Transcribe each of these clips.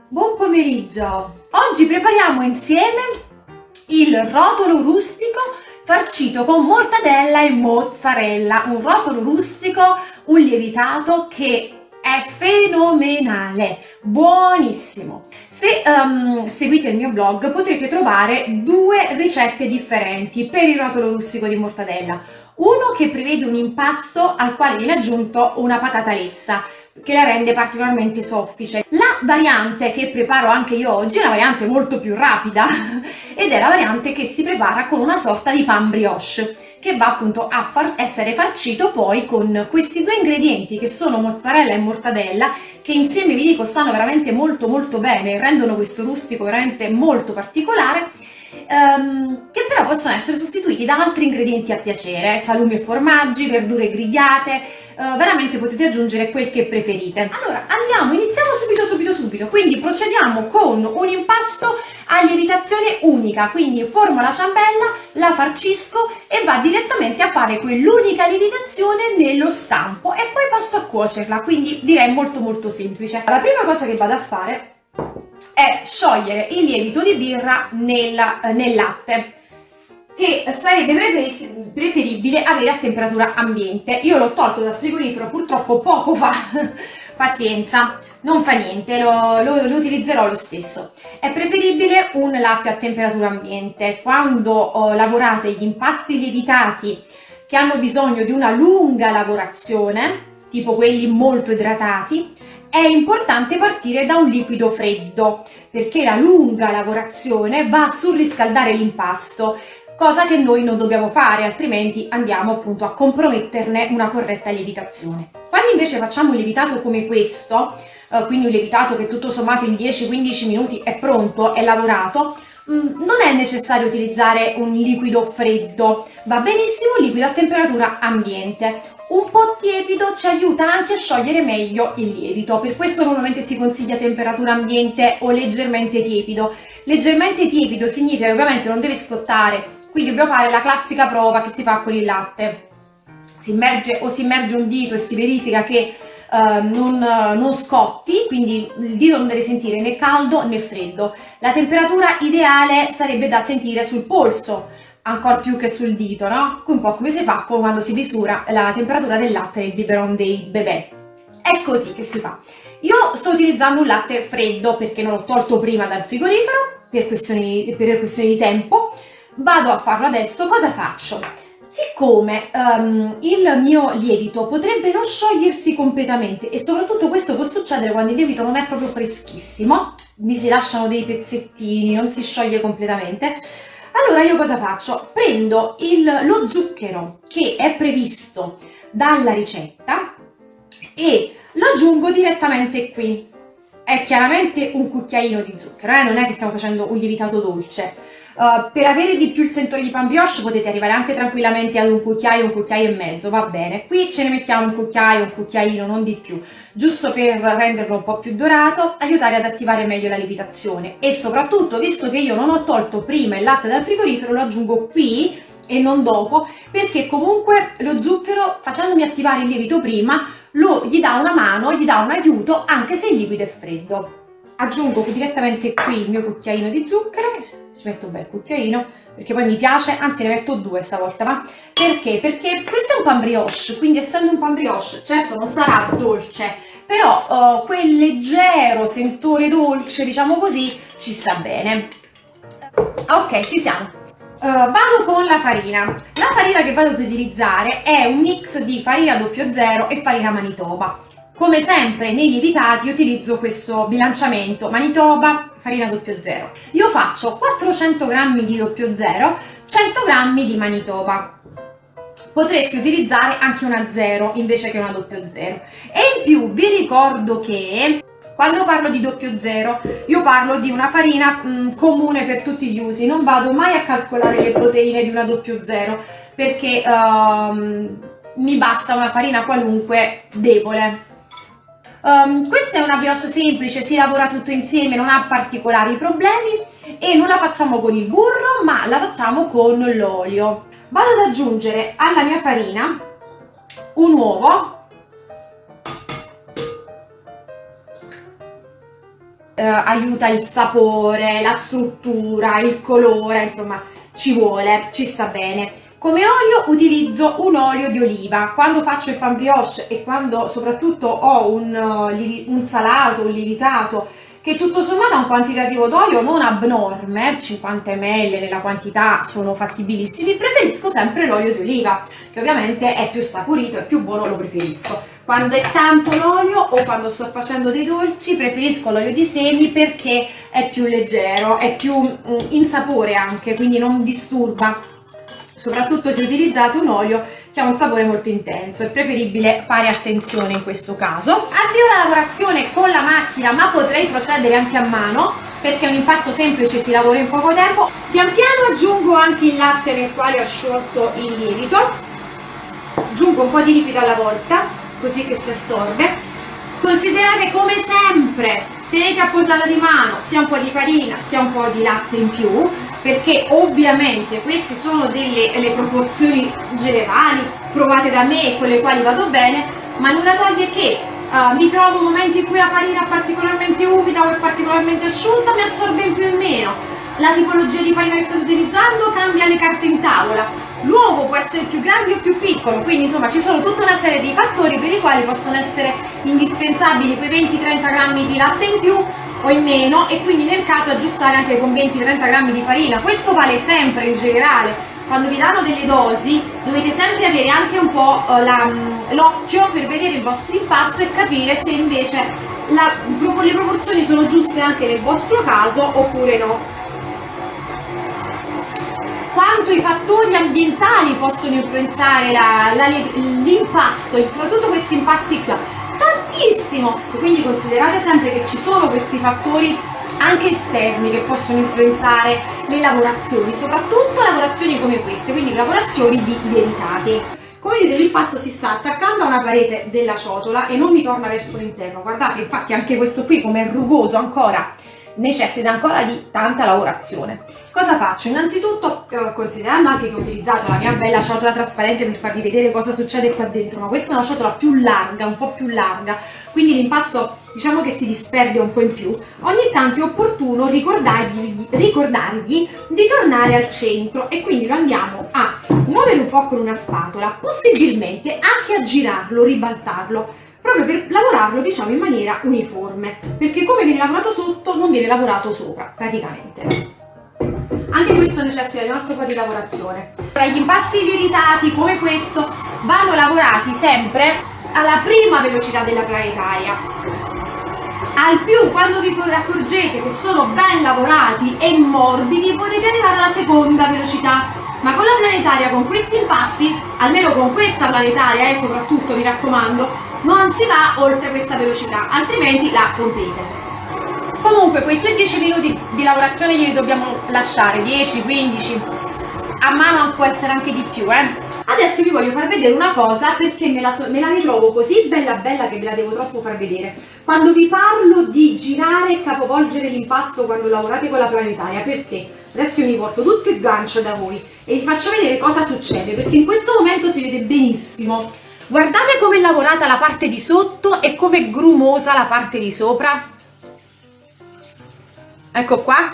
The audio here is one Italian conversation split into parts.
Buon pomeriggio! Oggi prepariamo insieme il rotolo rustico farcito con mortadella e mozzarella. Un rotolo rustico, un lievitato che è fenomenale, buonissimo. Se seguite il mio blog potrete trovare due ricette differenti per il rotolo rustico di mortadella. Uno che prevede un impasto al quale viene aggiunto una patata lessa, che la rende particolarmente soffice. La variante che preparo anche io oggi è una variante molto più rapida ed è la variante che si prepara con una sorta di pan brioche che va appunto a essere farcito poi con questi due ingredienti che sono mozzarella e mortadella, che insieme vi dico stanno veramente molto bene e rendono questo rustico veramente molto particolare, che però possono essere sostituiti da altri ingredienti a piacere, salumi e formaggi, verdure grigliate, veramente potete aggiungere quel che preferite. Allora iniziamo subito, quindi procediamo con un impasto a lievitazione unica, quindi formo la ciambella, la farcisco e va direttamente a fare quell'unica lievitazione nello stampo e poi passo a cuocerla, quindi direi molto semplice. La prima cosa che vado a fare è sciogliere il lievito di birra nel latte, che sarebbe preferibile avere a temperatura ambiente. Io l'ho tolto dal frigorifero purtroppo poco fa, pazienza, non fa niente, lo utilizzerò lo stesso. È preferibile un latte a temperatura ambiente. Quando lavorate gli impasti lievitati che hanno bisogno di una lunga lavorazione, tipo quelli molto idratati, è importante partire da un liquido freddo, perché la lunga lavorazione va a surriscaldare l'impasto, cosa che noi non dobbiamo fare, altrimenti andiamo appunto a comprometterne una corretta lievitazione. Quando invece facciamo un lievitato come questo, quindi un lievitato che tutto sommato in 10-15 minuti è pronto, è lavorato, non è necessario utilizzare un liquido freddo, va benissimo un liquido a temperatura ambiente. Un po' tiepido ci aiuta anche a sciogliere meglio il lievito, per questo normalmente si consiglia temperatura ambiente o leggermente tiepido. Leggermente tiepido significa che ovviamente non deve scottare, quindi dobbiamo fare la classica prova che si fa con il latte. Si immerge un dito e si verifica che non scotti, quindi il dito non deve sentire né caldo né freddo. La temperatura ideale sarebbe da sentire sul polso, ancora più che sul dito, no? Un po' come si fa quando si misura la temperatura del latte nel biberon dei bebè. È così che si fa. Io sto utilizzando un latte freddo perché non l'ho tolto prima dal frigorifero per questioni di tempo. Vado a farlo adesso. Cosa faccio? Siccome il mio lievito potrebbe non sciogliersi completamente e soprattutto questo può succedere quando il lievito non è proprio freschissimo, mi si lasciano dei pezzettini, non si scioglie completamente, allora io cosa faccio? Prendo lo zucchero che è previsto dalla ricetta e lo aggiungo direttamente qui. È chiaramente un cucchiaino di zucchero, non è che stiamo facendo un lievitato dolce. Per avere di più il sentore di pan brioche potete arrivare anche tranquillamente ad un cucchiaio e mezzo, va bene. Qui ce ne mettiamo un cucchiaino, non di più, giusto per renderlo un po' più dorato, aiutare ad attivare meglio la lievitazione. E soprattutto, visto che io non ho tolto prima il latte dal frigorifero, lo aggiungo qui e non dopo, perché comunque lo zucchero, facendomi attivare il lievito prima, gli dà una mano, gli dà un aiuto anche se il liquido è freddo. Aggiungo direttamente qui il mio cucchiaino di zucchero. Ci metto un bel cucchiaino perché poi mi piace, anzi ne metto due stavolta, ma perché? Perché questo è un pan brioche, quindi essendo un pan brioche certo non sarà dolce, però quel leggero sentore dolce, diciamo così, ci sta bene. Ok, ci siamo. Vado con la farina. La farina che vado ad utilizzare è un mix di farina 00 e farina Manitoba. Come sempre nei lievitati utilizzo questo bilanciamento Manitoba, farina 00. Io faccio 400 g di 00, 100 g di Manitoba. Potresti utilizzare anche una 0 invece che una 00. E in più vi ricordo che quando parlo di 00 io parlo di una farina comune per tutti gli usi, non vado mai a calcolare le proteine di una 00 perché mi basta una farina qualunque debole. Questa è una brioche semplice, si lavora tutto insieme, non ha particolari problemi e non la facciamo con il burro ma la facciamo con l'olio. Vado ad aggiungere alla mia farina un uovo aiuta il sapore, la struttura, il colore, insomma ci vuole, ci sta bene. Come olio utilizzo un olio di oliva. Quando faccio il pan brioche e quando soprattutto ho un salato, un lievitato, che tutto sommato ha un quantitativo d'olio non abnorme, 50 ml nella quantità sono fattibilissimi, preferisco sempre l'olio di oliva, che ovviamente è più saporito, è più buono, lo preferisco. Quando è tanto l'olio o quando sto facendo dei dolci preferisco l'olio di semi perché è più leggero, è più in sapore anche, quindi non disturba. Soprattutto se utilizzate un olio che ha un sapore molto intenso, è preferibile fare attenzione in questo caso. Avvio la lavorazione con la macchina, ma potrei procedere anche a mano perché è un impasto semplice, si lavora in poco tempo. Pian piano aggiungo anche il latte nel quale ho sciolto il lievito, aggiungo un po' di liquido alla volta così che si assorbe. Considerate come sempre, tenete a portata di mano sia un po' di farina sia un po' di latte in più, perché ovviamente queste sono le proporzioni generali provate da me e con le quali vado bene, ma nulla toglie che mi trovo momenti in cui la farina è particolarmente umida o è particolarmente asciutta, mi assorbe in più o in meno. La tipologia di farina che state utilizzando cambia le carte in tavola. L'uovo può essere più grande o più piccolo, quindi insomma ci sono tutta una serie di fattori per i quali possono essere indispensabili quei 20-30 grammi di latte in più o in meno, e quindi nel caso aggiustare anche con 20-30 grammi di farina. Questo vale sempre in generale. Quando vi danno delle dosi dovete sempre avere anche un po' l'occhio per vedere il vostro impasto e capire se invece le proporzioni sono giuste anche nel vostro caso oppure no. Quanto i fattori ambientali possono influenzare l'impasto, e soprattutto questi impasti qua? Tantissimo! Quindi considerate sempre che ci sono questi fattori anche esterni che possono influenzare le lavorazioni, soprattutto lavorazioni come queste, quindi lavorazioni di lievitati. Come vedete l'impasto si sta attaccando a una parete della ciotola e non mi torna verso l'interno. Guardate, infatti anche questo qui, come è rugoso ancora, necessita ancora di tanta lavorazione. Cosa faccio? Innanzitutto, considerando anche che ho utilizzato la mia bella ciotola trasparente per farvi vedere cosa succede qua dentro, ma questa è una ciotola più larga, un po' più larga, quindi l'impasto diciamo che si disperde un po' in più, ogni tanto è opportuno ricordargli di tornare al centro, e quindi lo andiamo a muovere un po' con una spatola, possibilmente anche a girarlo, ribaltarlo, proprio per lavorarlo diciamo in maniera uniforme, perché come viene lavorato sotto non viene lavorato sopra praticamente. Anche questo necessita di un altro po' di lavorazione. Gli impasti lievitati come questo vanno lavorati sempre alla prima velocità della planetaria. Al più, quando vi accorgete che sono ben lavorati e morbidi, potete arrivare alla seconda velocità. Ma con la planetaria, con questi impasti, almeno con questa planetaria e soprattutto mi raccomando, non si va oltre questa velocità, altrimenti la rompete. Comunque questi 10 minuti di lavorazione glieli dobbiamo lasciare, 10-15, a mano può essere anche di più. Adesso vi voglio far vedere una cosa perché me la ritrovo così bella bella che ve la devo troppo far vedere. Quando vi parlo di girare e capovolgere l'impasto quando lavorate con la planetaria, perché? Adesso io mi porto tutto il gancio da voi e vi faccio vedere cosa succede, perché in questo momento si vede benissimo. Guardate come è lavorata la parte di sotto e come è grumosa la parte di sopra. Ecco qua.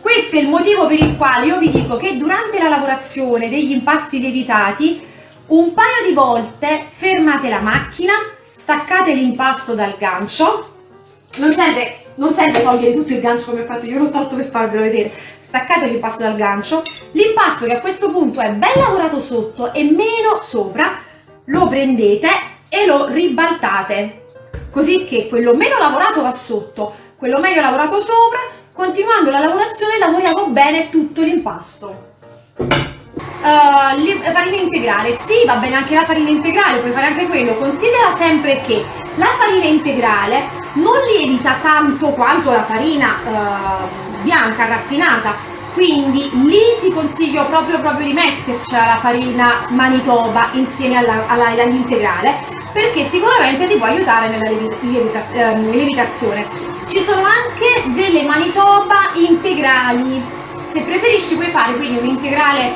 Questo è il motivo per il quale io vi dico che durante la lavorazione degli impasti lievitati un paio di volte fermate la macchina, staccate l'impasto dal gancio, non serve togliere tutto il gancio come ho fatto io, l'ho tolto per farvelo vedere, staccate l'impasto dal gancio, l'impasto che a questo punto è ben lavorato sotto e meno sopra, lo prendete e lo ribaltate, così che quello meno lavorato va sotto, quello meglio lavorato sopra. Continuando la lavorazione lavoriamo bene tutto l'impasto. Farina integrale, sì, va bene anche la farina integrale, puoi fare anche quello. Considera sempre che la farina integrale non lievita tanto quanto la farina bianca raffinata, quindi lì ti consiglio proprio di metterci la farina Manitoba insieme all'integrale, perché sicuramente ti può aiutare nella lievitazione. Ci sono anche delle Manitoba integrali, se preferisci puoi fare quindi un integrale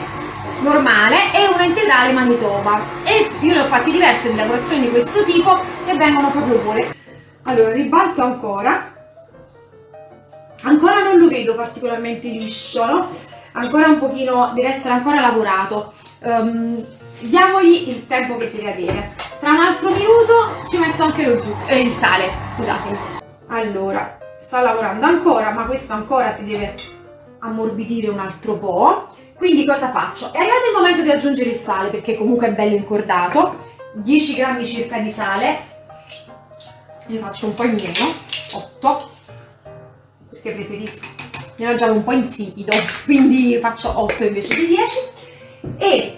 normale e una integrale Manitoba, e io ne ho fatti diverse di lavorazioni di questo tipo e vengono proprio buone. Allora ribalto ancora Ancora non lo vedo particolarmente liscio, no? Ancora un pochino, deve essere ancora lavorato. Diamogli il tempo che deve avere. Tra un altro minuto ci metto anche il sale, scusatemi. Allora, sta lavorando ancora, ma questo ancora si deve ammorbidire un altro po'. Quindi cosa faccio? È arrivato il momento di aggiungere il sale, perché comunque è bello incordato. 10 grammi circa di sale, ne faccio un po' in meno, 8, perché preferisco, ne ho già un po' insipido, quindi faccio 8 invece di 10, e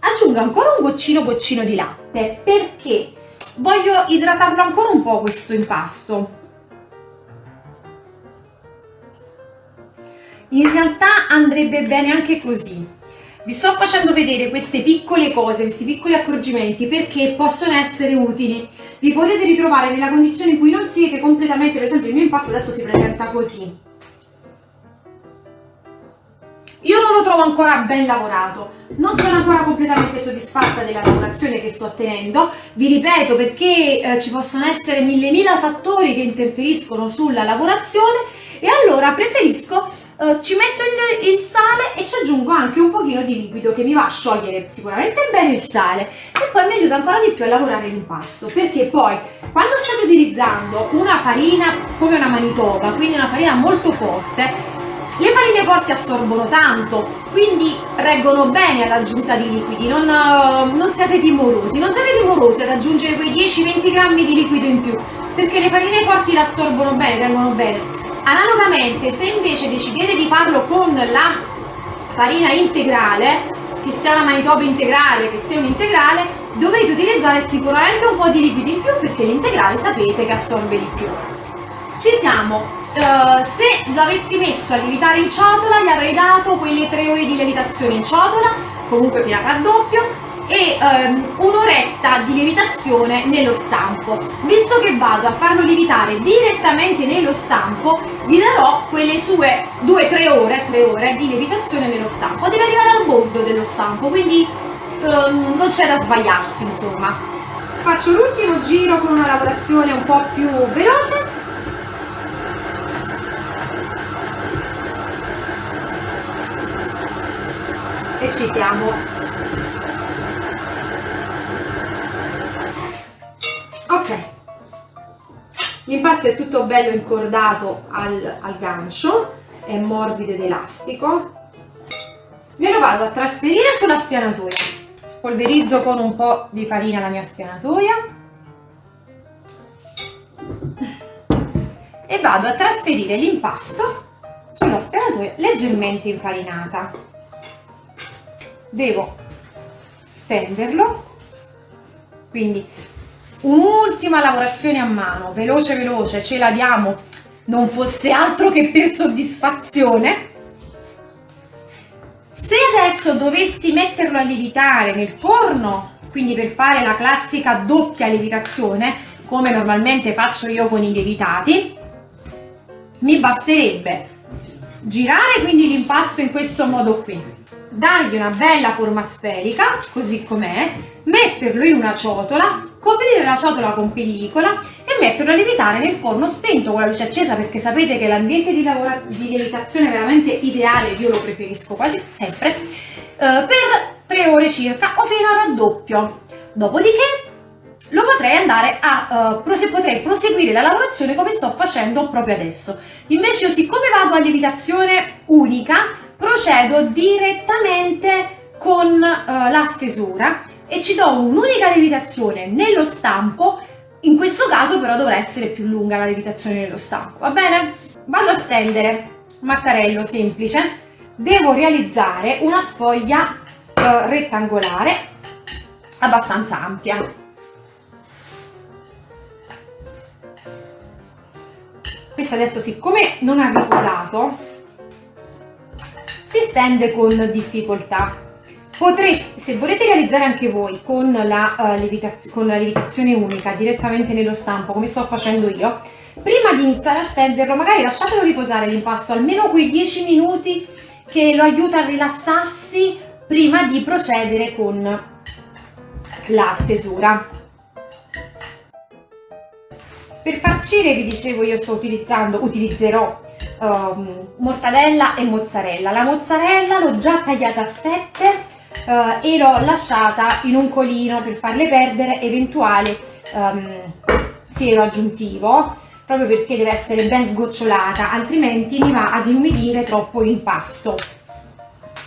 aggiungo ancora un goccino di latte, perché voglio idratarlo ancora un po' questo impasto. In realtà andrebbe bene anche così. Vi sto facendo vedere queste piccole cose, questi piccoli accorgimenti, perché possono essere utili. Vi potete ritrovare nella condizione in cui non siete completamente, per esempio il mio impasto adesso si presenta così. Io non lo trovo ancora ben lavorato, non sono ancora completamente soddisfatta della lavorazione che sto ottenendo, vi ripeto, perché ci possono essere mille fattori che interferiscono sulla lavorazione, e allora preferisco ci metto il sale e ci aggiungo anche un pochino di liquido che mi va a sciogliere sicuramente bene il sale, e poi mi aiuta ancora di più a lavorare l'impasto, perché poi quando state utilizzando una farina come una manitoba, quindi una farina molto forte, le farine forti assorbono tanto, quindi reggono bene all'aggiunta di liquidi, non siate timorosi ad aggiungere quei 10-20 grammi di liquido in più, perché le farine forti l'assorbono bene, tengono bene. Analogamente, se invece decidete di farlo con la farina integrale, che sia una manitoba integrale, che sia un integrale, dovete utilizzare sicuramente un po' di liquido in più, perché l'integrale sapete che assorbe di più. Ci siamo. Se lo avessi messo a lievitare in ciotola, gli avrei dato quelle 3 ore di lievitazione in ciotola, comunque fino a raddoppio, e un'oretta di lievitazione nello stampo. Visto che vado a farlo lievitare direttamente nello stampo, gli darò quelle sue 2-3 ore di lievitazione nello stampo. Deve arrivare al bordo dello stampo, quindi non c'è da sbagliarsi, insomma. Faccio l'ultimo giro con una lavorazione un po' più veloce. E ci siamo. Ok, l'impasto è tutto bello incordato al gancio, è morbido ed elastico. Me lo vado a trasferire sulla spianatoia. Spolverizzo con un po' di farina la mia spianatoia e vado a trasferire l'impasto sulla spianatoia leggermente infarinata. Devo stenderlo, quindi un'ultima lavorazione a mano, veloce, ce la diamo, non fosse altro che per soddisfazione. Se adesso dovessi metterlo a lievitare nel forno, quindi per fare la classica doppia lievitazione, come normalmente faccio io con i lievitati, mi basterebbe girare quindi l'impasto in questo modo qui, dargli una bella forma sferica, così com'è, metterlo in una ciotola, coprire la ciotola con pellicola e metterlo a lievitare nel forno spento con la luce accesa, perché sapete che l'ambiente di lievitazione è veramente ideale, io lo preferisco quasi sempre, per 3 ore circa o fino a raddoppio. Dopodiché lo potrei andare a potrei proseguire la lavorazione come sto facendo proprio adesso. Invece io, siccome vado a lievitazione unica, procedo direttamente con la stesura e ci do un'unica lievitazione nello stampo. In questo caso però dovrà essere più lunga la lievitazione nello stampo, va bene? Vado a stendere un mattarello semplice, devo realizzare una sfoglia rettangolare abbastanza ampia. Questa adesso, siccome non ha riposato, si stende con difficoltà. Potreste, se volete realizzare anche voi con la lievitazione unica direttamente nello stampo, come sto facendo io, prima di iniziare a stenderlo magari lasciatelo riposare l'impasto almeno quei 10 minuti che lo aiuta a rilassarsi prima di procedere con la stesura. Per farcire, vi dicevo, io utilizzerò mortadella e mozzarella. La mozzarella l'ho già tagliata a fette e l'ho lasciata in un colino per farle perdere eventuale siero aggiuntivo, proprio perché deve essere ben sgocciolata, altrimenti mi va ad inumidire troppo l'impasto.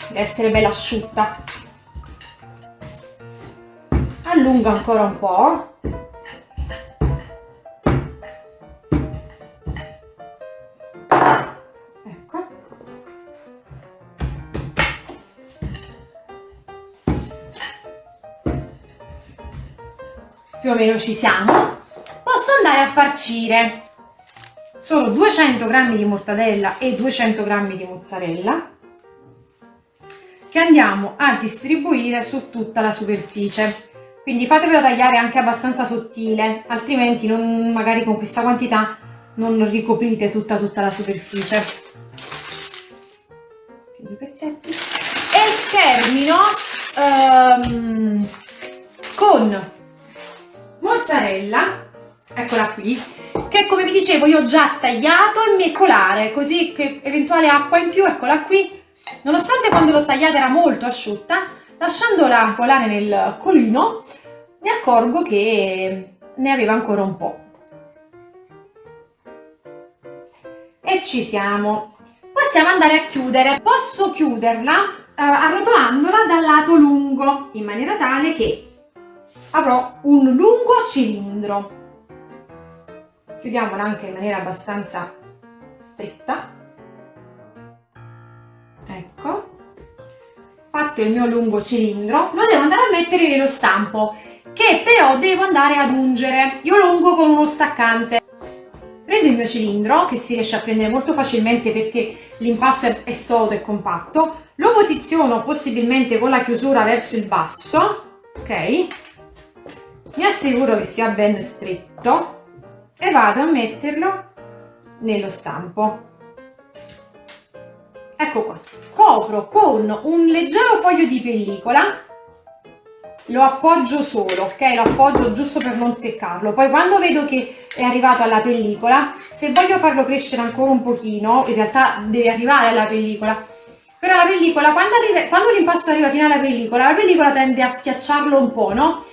Deve essere bella asciutta. Allungo ancora un po'. Ecco. Più o meno ci siamo. Posso andare a farcire. Sono 200 g di mortadella e 200 g di mozzarella che andiamo a distribuire su tutta la superficie. Quindi fatevelo tagliare anche abbastanza sottile, altrimenti magari con questa quantità non ricoprite tutta la superficie. Quindi pezzetti. E termino con mozzarella, eccola qui, che come vi dicevo io ho già tagliato e mescolare, così che eventuale acqua in più, eccola qui, nonostante quando l'ho tagliata era molto asciutta, lasciandola colare nel colino mi accorgo che ne aveva ancora un po'. E ci siamo. Possiamo andare a chiudere. Posso chiuderla arrotolandola dal lato lungo, in maniera tale che avrò un lungo cilindro. Chiudiamola anche in maniera abbastanza stretta. Ecco. Fatto il mio lungo cilindro, lo devo andare a mettere nello stampo, che però devo andare ad ungere. Io lo ungo con uno staccante. Prendo il mio cilindro, che si riesce a prendere molto facilmente perché l'impasto è sodo e compatto, lo posiziono possibilmente con la chiusura verso il basso, ok? Mi assicuro che sia ben stretto e vado a metterlo nello stampo. Ecco qua. Copro con un leggero foglio di pellicola, lo appoggio solo, ok? Lo appoggio giusto per non seccarlo. Poi quando vedo che è arrivato alla pellicola, se voglio farlo crescere ancora un pochino, in realtà deve arrivare alla pellicola, però la pellicola, quando l'impasto arriva fino alla pellicola, la pellicola tende a schiacciarlo un po', no?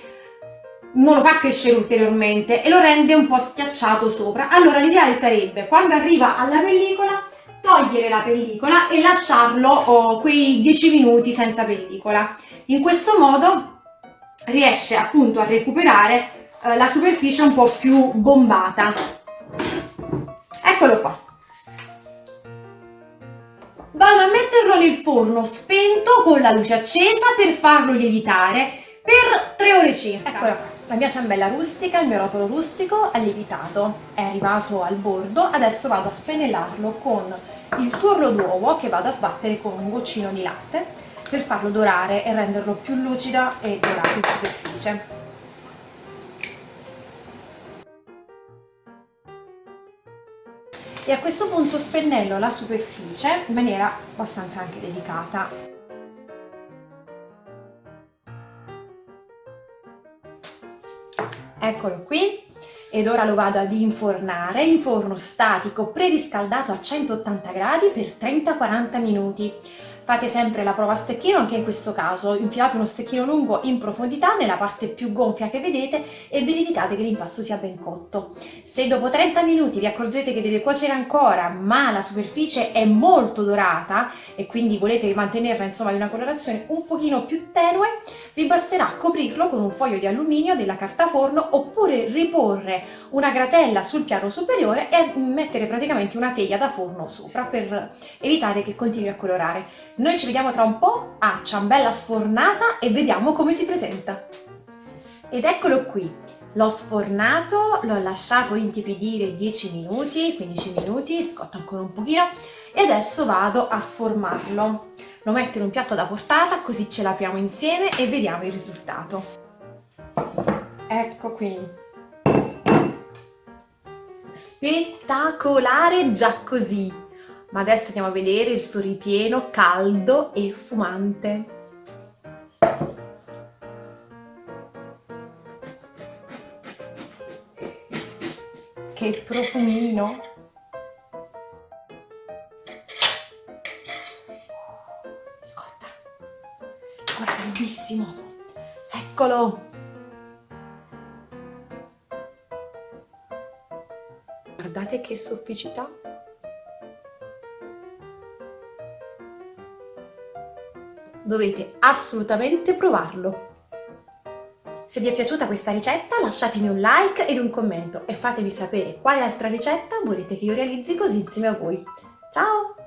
Non lo fa crescere ulteriormente e lo rende un po' schiacciato sopra. Allora l'ideale sarebbe, quando arriva alla pellicola, togliere la pellicola e lasciarlo quei 10 minuti senza pellicola. In questo modo riesce appunto a recuperare la superficie un po' più bombata. Eccolo qua. Vado a metterlo nel forno spento con la luce accesa per farlo lievitare per 3 ore circa. Eccola qua. La mia ciambella rustica, il mio rotolo rustico è lievitato, è arrivato al bordo, adesso vado a spennellarlo con il tuorlo d'uovo che vado a sbattere con un goccino di latte per farlo dorare e renderlo più lucido e dorato in superficie. E a questo punto spennello la superficie in maniera abbastanza anche delicata. Eccolo qui, ed ora lo vado ad infornare in forno statico preriscaldato a 180 gradi per 30-40 minuti. Fate sempre la prova a stecchino, anche in questo caso infilate uno stecchino lungo in profondità nella parte più gonfia che vedete e verificate che l'impasto sia ben cotto. Se dopo 30 minuti vi accorgete che deve cuocere ancora ma la superficie è molto dorata e quindi volete mantenerla insomma di una colorazione un pochino più tenue, vi basterà coprirlo con un foglio di alluminio della carta forno oppure riporre una gratella sul piano superiore e mettere praticamente una teglia da forno sopra per evitare che continui a colorare. Noi ci vediamo tra un po' a ciambella sfornata e vediamo come si presenta. Ed eccolo qui, l'ho sfornato, l'ho lasciato intiepidire 10 minuti, 15 minuti, scotta ancora un pochino e adesso vado a sformarlo. Lo metto in un piatto da portata così ce l'apriamo insieme e vediamo il risultato. Ecco qui. Spettacolare già così! Ma adesso andiamo a vedere il suo ripieno caldo e fumante. Che profumino! Ascolta, guarda, bellissimo! Eccolo! Guardate che sofficità! Dovete assolutamente provarlo! Se vi è piaciuta questa ricetta lasciatemi un like ed un commento e fatemi sapere quale altra ricetta volete che io realizzi così insieme a voi. Ciao!